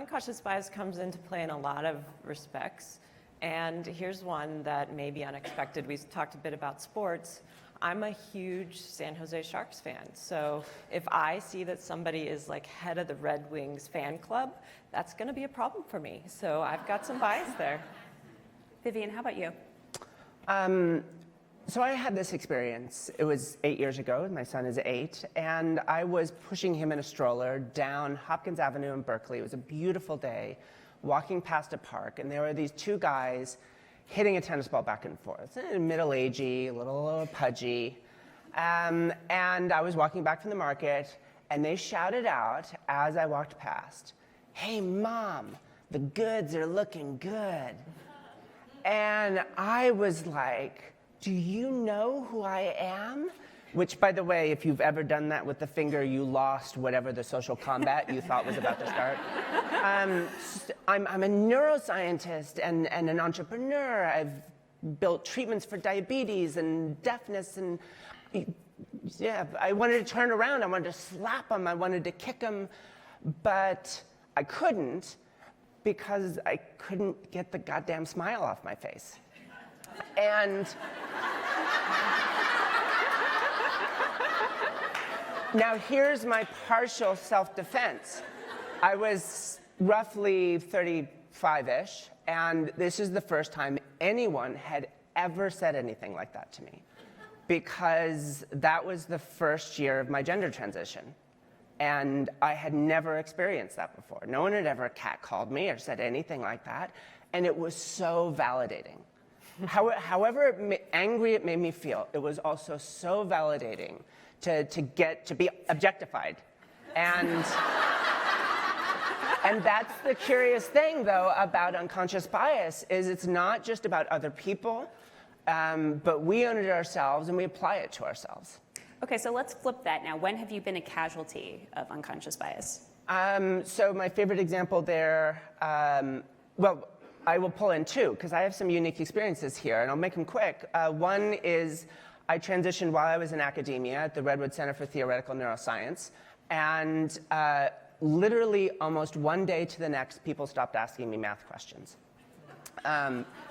unconscious bias comes into play in a lot of respects. And here's one that may be unexpected. We talked a bit about sports. I'm a huge San Jose Sharks fan. So if I see that somebody is like head of the Red Wings fan club, that's going to be a problem for me. So I've got some bias there. Vivian, how about you? So I had this experience. It was 8 years ago. My son is 8. And I was pushing him in a stroller down Hopkins Avenue in Berkeley. It was a beautiful day, walking past a park. And there were these two guys hitting a tennis ball back and forth. Middle-agey, a little pudgy. And I was walking back from the market, and they shouted out as I walked past, "Hey, Mom, the goods are looking good." And I was like, "Do you know who I am?" Which, by the way, if you've ever done that with the finger, you lost whatever the social combat you thought was about to start. I'm a neuroscientist and an entrepreneur. I've built treatments for diabetes and deafness. And yeah, I wanted to turn around. I wanted to slap him. I wanted to kick him. But I couldn't because I couldn't get the goddamn smile off my face. And now here's my partial self-defense. I was roughly 35-ish, and this is the first time anyone had ever said anything like that to me, because that was the first year of my gender transition. And I had never experienced that before. No one had ever catcalled me or said anything like that, and it was so validating. However angry it made me feel, it was also so validating to get to be objectified. And that's the curious thing, though, about unconscious bias, is it's not just about other people, but we own it ourselves and we apply it to ourselves. Okay, so let's flip that now. When have you been a casualty of unconscious bias? So my favorite example there, well, I will pull in two, because I have some unique experiences here, and I'll make them quick. One is I transitioned while I was in academia at the Redwood Center for Theoretical Neuroscience, and literally almost one day to the next, people stopped asking me math questions.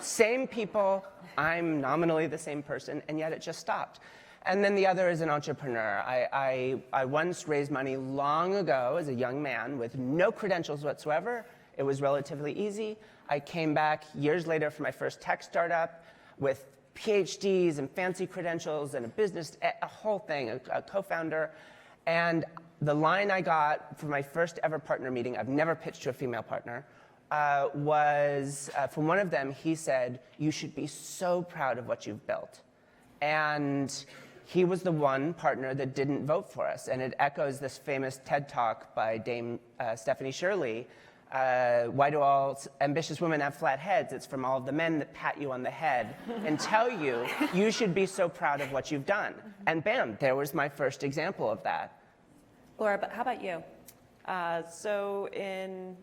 Same people, I'm nominally the same person, and yet it just stopped. And then the other is an entrepreneur. I once raised money long ago as a young man with no credentials whatsoever. It was relatively easy. I came back years later for my first tech startup with PhDs and fancy credentials and a business, a whole thing, a co-founder. And the line I got for my first ever partner meeting, I've never pitched to a female partner, was from one of them. He said, "You should be so proud of what you've built." And he was the one partner that didn't vote for us. And it echoes this famous TED Talk by Dame Stephanie Shirley. Why do all ambitious women have flat heads? It's from all of the men that pat you on the head and tell you, you should be so proud of what you've done. And bam, there was my first example of that. Laura, but how about you? So in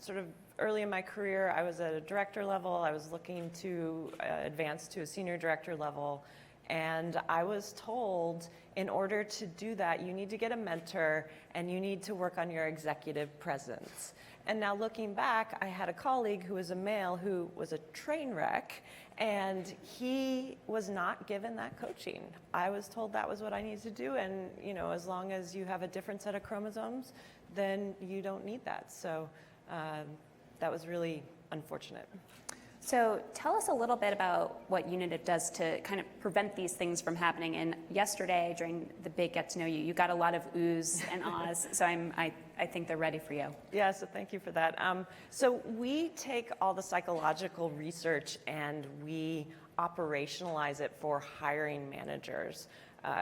sort of early in my career, I was at a director level. I was looking to advance to a senior director level. And I was told, in order to do that, you need to get a mentor and you need to work on your executive presence. And now looking back, I had a colleague who was a male who was a train wreck, and he was not given that coaching. I was told that was what I needed to do, and as long as you have a different set of chromosomes, then you don't need that. So that was really unfortunate. So tell us a little bit about what Unitive does to kind of prevent these things from happening. And yesterday, during the big get to know you, you got a lot of oohs and ahs. So I think they're ready for you. Yeah, so thank you for that. So we take all the psychological research and we operationalize it for hiring managers.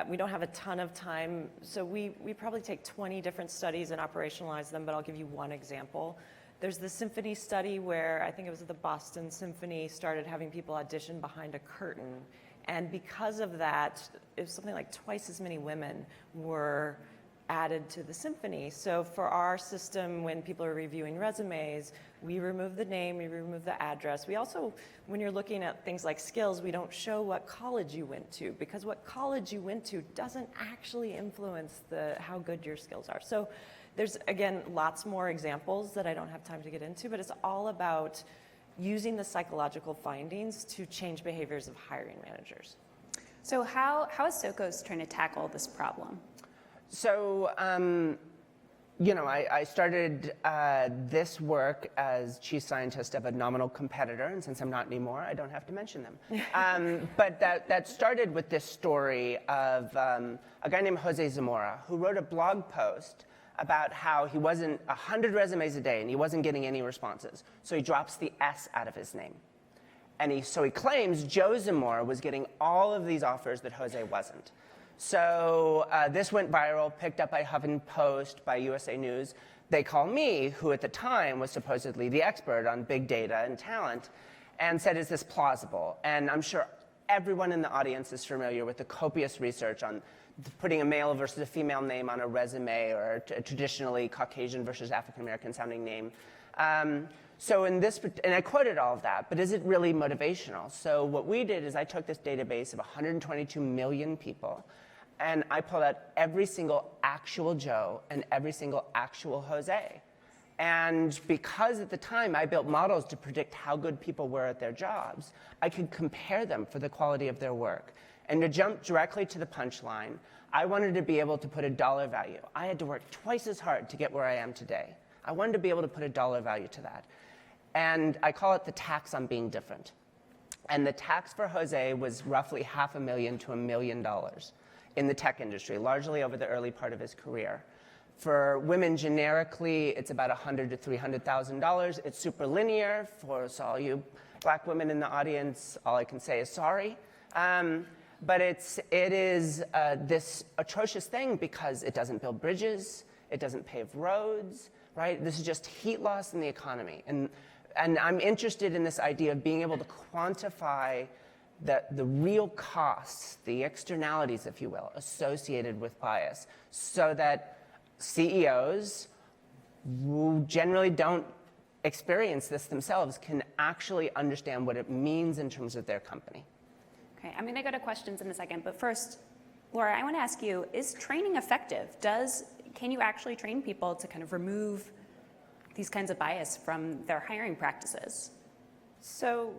We don't have a ton of time, so we probably take 20 different studies and operationalize them, but I'll give you one example. There's the symphony study where I think it was the Boston Symphony started having people audition behind a curtain. And because of that, it was something like twice as many women were added to the symphony. So for our system, when people are reviewing resumes, we remove the name, we remove the address. We also, when you're looking at things like skills, we don't show what college you went to, because what college you went to doesn't actually influence how good your skills are. So There's, again, lots more examples that I don't have time to get into, but it's all about using the psychological findings to change behaviors of hiring managers. So how is Sokos trying to tackle this problem? So, I started this work as chief scientist of a nominal competitor, and since I'm not anymore, I don't have to mention them. But that started with this story of a guy named Jose Zamora, who wrote a blog post about how he wasn't 100 resumes a day and he wasn't getting any responses. So he drops the S out of his name. And so he claims Joe Zamora was getting all of these offers that Jose wasn't. So this went viral, picked up by Huffington Post, by USA News. They call me, who at the time was supposedly the expert on big data and talent, and said, is this plausible? And I'm sure everyone in the audience is familiar with the copious research on putting a male versus a female name on a resume, or a traditionally Caucasian versus African-American sounding name. So in this, and I quoted all of that, but is it really motivational? So what we did is I took this database of 122 million people, and I pulled out every single actual Joe and every single actual Jose. And because at the time I built models to predict how good people were at their jobs, I could compare them for the quality of their work. And to jump directly to the punchline, I wanted to be able to put a dollar value. I had to work twice as hard to get where I am today. I wanted to be able to put a dollar value to that. And I call it the tax on being different. And the tax for Jose was roughly $500,000 to $1 million in the tech industry, largely over the early part of his career. For women generically, it's about $100,000 to $300,000. It's super linear. For all you black women in the audience, all I can say is sorry. But it is this atrocious thing because it doesn't build bridges, it doesn't pave roads, right? This is just heat loss in the economy. And I'm interested in this idea of being able to quantify the real costs, the externalities, if you will, associated with bias, so that CEOs who generally don't experience this themselves can actually understand what it means in terms of their company. Okay, I'm going to go to questions in a second, but first, Laura, I want to ask you, is training effective? Can you actually train people to kind of remove these kinds of bias from their hiring practices? So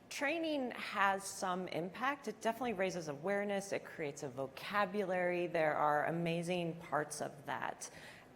training has some impact. It definitely raises awareness. It creates a vocabulary. There are amazing parts of that.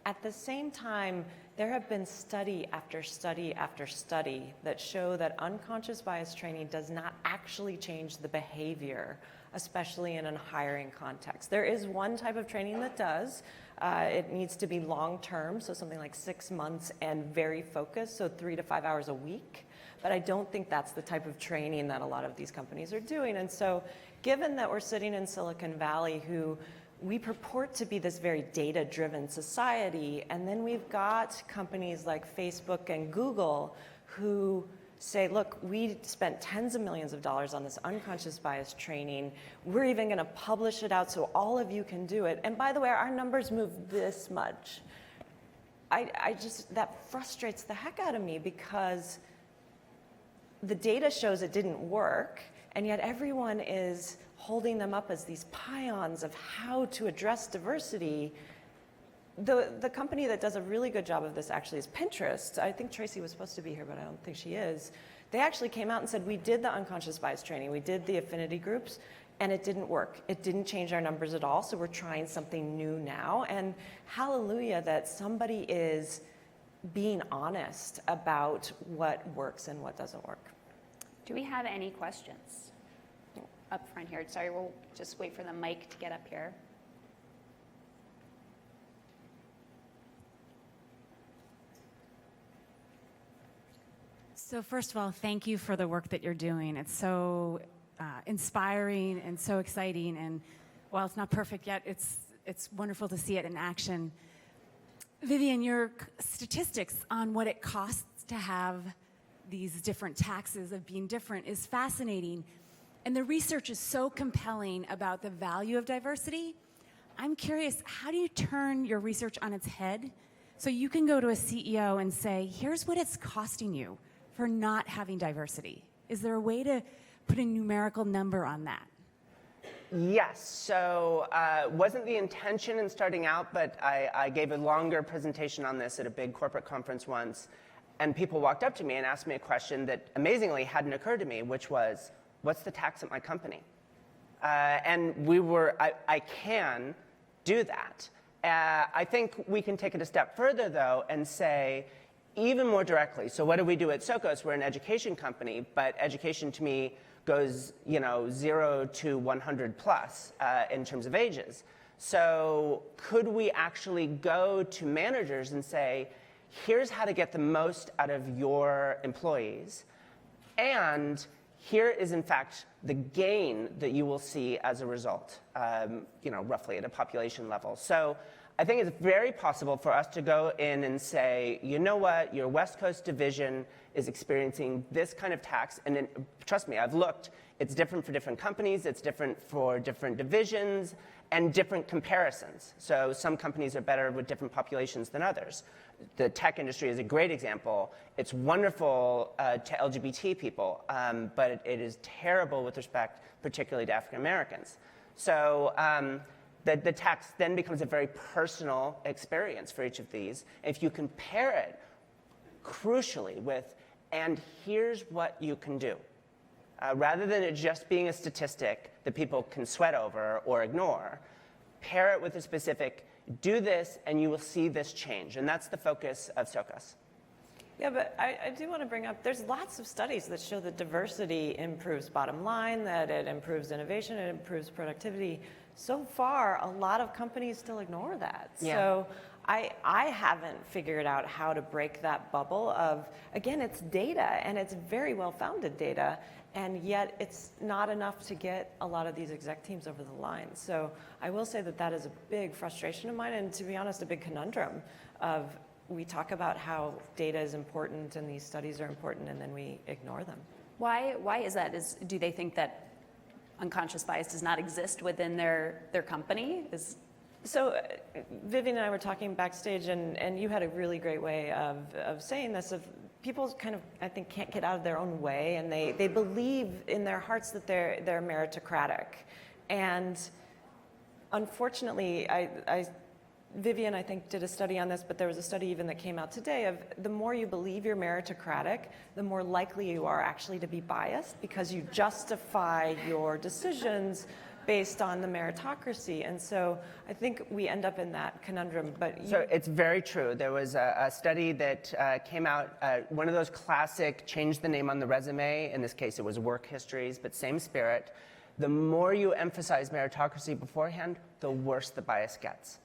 At the same time, there have been study after study after study that show that unconscious bias training does not actually change the behavior, especially in a hiring context. There is one type of training that does. It needs to be long-term, so something like 6 months and very focused, so 3 to 5 hours a week. But I don't think that's the type of training that a lot of these companies are doing. And so given that we're sitting in Silicon Valley, who we purport to be this very data-driven society, and then we've got companies like Facebook and Google who say, look, we spent tens of millions of dollars on this unconscious bias training. We're even going to publish it out so all of you can do it. And by the way, our numbers move this much. That frustrates the heck out of me because the data shows it didn't work, and yet everyone is holding them up as these pions of how to address diversity. The company that does a really good job of this actually is Pinterest. I think Tracy was supposed to be here, but I don't think she is. They actually came out and said, we did the unconscious bias training, we did the affinity groups, and it didn't work. It didn't change our numbers at all, so we're trying something new now. And hallelujah that somebody is being honest about what works and what doesn't work. Do we have any questions? Up front here. Sorry, we'll just wait for the mic to get up here. So first of all, thank you for the work that you're doing. It's so inspiring and so exciting. And while it's not perfect yet, it's wonderful to see it in action. Vivian, your statistics on what it costs to have these different taxes of being different is fascinating. And the research is so compelling about the value of diversity. I'm curious, how do you turn your research on its head so you can go to a CEO and say, here's what it's costing you for not having diversity? Is there a way to put a numerical number on that? Yes, so wasn't the intention in starting out, but I gave a longer presentation on this at a big corporate conference once, and people walked up to me and asked me a question that amazingly hadn't occurred to me, which was, what's the tax at my company? And I can do that. I think we can take it a step further, though, and say, even more directly, so what do we do at Sokos? We're an education company, but education to me goes 0 to 100 plus in terms of ages. So could we actually go to managers and say, here's how to get the most out of your employees, and here is, in fact, the gain that you will see as a result, roughly at a population level. So I think it's very possible for us to go in and say, you know what, your West Coast division is experiencing this kind of tax. And then, trust me, I've looked. It's different for different companies. It's different for different divisions and different comparisons. So some companies are better with different populations than others. The tech industry is a great example. It's wonderful to LGBT people, but it is terrible with respect, particularly to African Americans. So the tax then becomes a very personal experience for each of these. If you compare it, crucially, with, and here's what you can do, rather than it just being a statistic that people can sweat over or ignore, pair it with a specific, do this and you will see this change. And that's the focus of Sokos. Yeah, but I do want to bring up, there's lots of studies that show that diversity improves bottom line, that it improves innovation, it improves productivity. So far, a lot of companies still ignore that. Yeah. So I haven't figured out how to break that bubble of, again, it's data, and it's very well-founded data, and yet it's not enough to get a lot of these exec teams over the line. So I will say that that is a big frustration of mine, and to be honest, a big conundrum of, we talk about how data is important and these studies are important, and then we ignore them. Why is that? Do they think that unconscious bias does not exist within their company? So Vivian and I were talking backstage, and you had a really great way of saying this, of people kind of, I think, can't get out of their own way, and they believe in their hearts that they're meritocratic. And unfortunately, Vivian, I think, did a study on this, but there was a study even that came out today of the more you believe you're meritocratic, the more likely you are actually to be biased, because you justify your decisions based on the meritocracy. And so I think we end up in that conundrum. So it's very true. There was a study that came out, one of those classic change the name on the resume. In this case, it was work histories, but same spirit. The more you emphasize meritocracy beforehand, the worse the bias gets.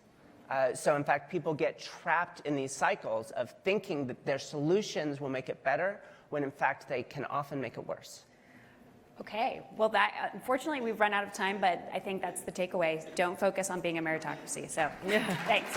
So in fact, people get trapped in these cycles of thinking that their solutions will make it better, when in fact they can often make it worse. Okay, well, that unfortunately we've run out of time, but I think that's the takeaway. Don't focus on being a meritocracy. So, yeah. Thanks.